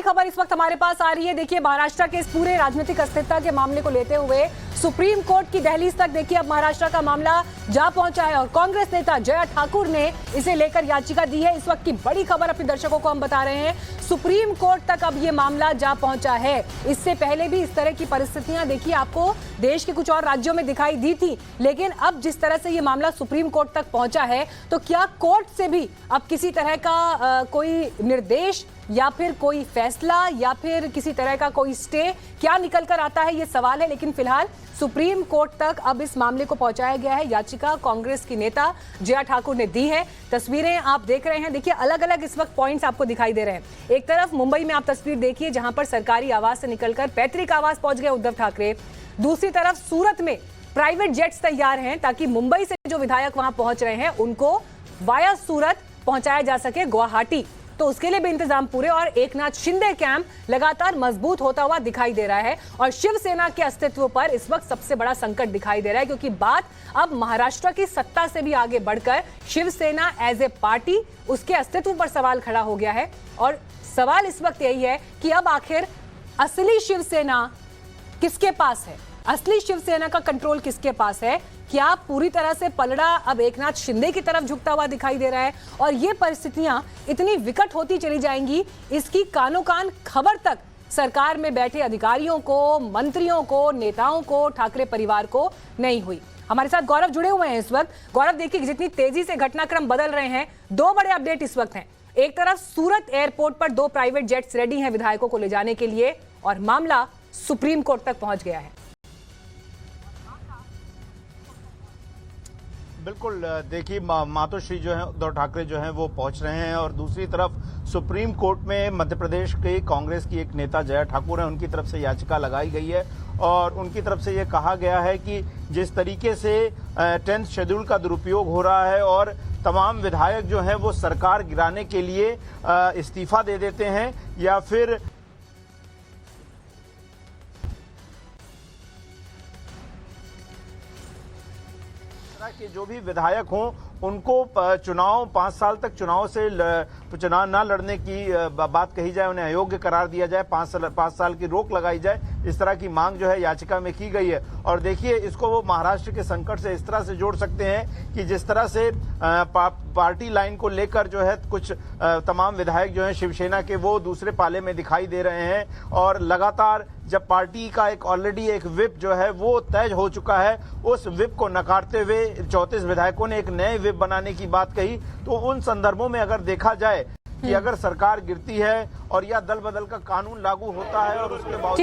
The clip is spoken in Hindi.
खबर इस वक्त हमारे पास आ रही है। देखिए, महाराष्ट्र के इस पूरे राजनीतिक अस्थिरता के मामले को लेते हुए सुप्रीम कोर्ट की दहलीज तक देखिए अब महाराष्ट्र का मामला जा पहुंचा है और कांग्रेस नेता जया ठाकुर ने इसे लेकर याचिका दी है। इस वक्त की बड़ी खबर अपने दर्शकों को हम बता रहे हैं, सुप्रीम कोर्ट तक अब ये मामला जा पहुंचा है। इससे पहले भी इस तरह की परिस्थितियां देखिए आपको देश के कुछ और राज्यों में दिखाई दी थी, लेकिन अब जिस तरह से ये मामला सुप्रीम कोर्ट तक पहुंचा है तो क्या कोर्ट से भी अब किसी तरह का कोई निर्देश या फिर कोई फैसला या फिर किसी तरह का कोई स्टे क्या निकल कर आता है, ये सवाल है। लेकिन फिलहाल सुप्रीम कोर्ट तक अब इस मामले को पहुंचाया गया है। याचिका कांग्रेस की नेता जया ठाकुर ने दी है। तस्वीरें आप देख रहे हैं, देखिए अलग अलग इस वक्त पॉइंट्स आपको दिखाई दे रहे हैं। एक तरफ मुंबई में आप तस्वीर देखिए जहां पर सरकारी आवास से निकलकर पैतृक आवास पहुंच गए उद्धव ठाकरे। दूसरी तरफ सूरत में प्राइवेट जेट्स तैयार हैं ताकि मुंबई से जो विधायक वहां पहुंच रहे हैं उनको वाया सूरत पहुंचाया जा सके गुवाहाटी, तो उसके लिए भी इंतजाम पूरे। और एकनाथ शिंदे कैंप लगातार मजबूत होता हुआ दिखाई दे रहा है और शिवसेना के अस्तित्व पर इस वक्त सबसे बड़ा संकट दिखाई दे रहा है, क्योंकि बात अब महाराष्ट्र की सत्ता से भी आगे बढ़कर शिवसेना एज ए पार्टी उसके अस्तित्व पर सवाल खड़ा हो गया है। और सवाल इस वक्त यही है कि अब आखिर असली शिवसेना किसके पास है, असली शिवसेना का कंट्रोल किसके पास है। क्या पूरी तरह से पलड़ा अब एकनाथ शिंदे की तरफ झुकता हुआ दिखाई दे रहा है और ये परिस्थितियां इतनी विकट होती चली जाएंगी, इसकी कानो कान खबर तक सरकार में बैठे अधिकारियों को, मंत्रियों को, नेताओं को, ठाकरे परिवार को नहीं हुई। हमारे साथ गौरव जुड़े हुए हैं इस वक्त। गौरव, देखिए जितनी तेजी से घटनाक्रम बदल रहे हैं, दो बड़े अपडेट इस वक्त हैं। एक तरफ सूरत एयरपोर्ट पर 2 प्राइवेट जेट्स रेडी हैं विधायकों को ले जाने के लिए और मामला सुप्रीम कोर्ट तक पहुंच गया है। बिल्कुल, देखिए मातोश्री जो है उद्धव ठाकरे जो हैं वो पहुंच रहे हैं और दूसरी तरफ सुप्रीम कोर्ट में मध्य प्रदेश के कांग्रेस की एक नेता जया ठाकुर है, उनकी तरफ से याचिका लगाई गई है और उनकी तरफ से ये कहा गया है कि जिस तरीके से 10th शेड्यूल का दुरुपयोग हो रहा है और तमाम विधायक जो हैं वो सरकार गिराने के लिए इस्तीफा दे देते हैं या फिर कि जो भी विधायक हों उनको चुनाव 5 साल तक चुनाव न लड़ने की बात कही जाए, उन्हें अयोग्य करार दिया जाए, 5 साल की रोक लगाई जाए, इस तरह की मांग जो है याचिका में की गई है। और देखिए इसको वो महाराष्ट्र के संकट से इस तरह से जोड़ सकते हैं कि जिस तरह से पार्टी लाइन को लेकर जो है कुछ तमाम विधायक जो हैं शिवसेना के वो दूसरे पाले में दिखाई दे रहे हैं और लगातार जब पार्टी का एक ऑलरेडी एक विप जो है वो तय हो चुका है, उस विप को नकारते हुए 34 विधायकों ने एक नए विप बनाने की बात कही। तो उन संदर्भों में अगर देखा जाए कि अगर सरकार गिरती है और या दल बदल का कानून लागू होता है और उसके बावजूद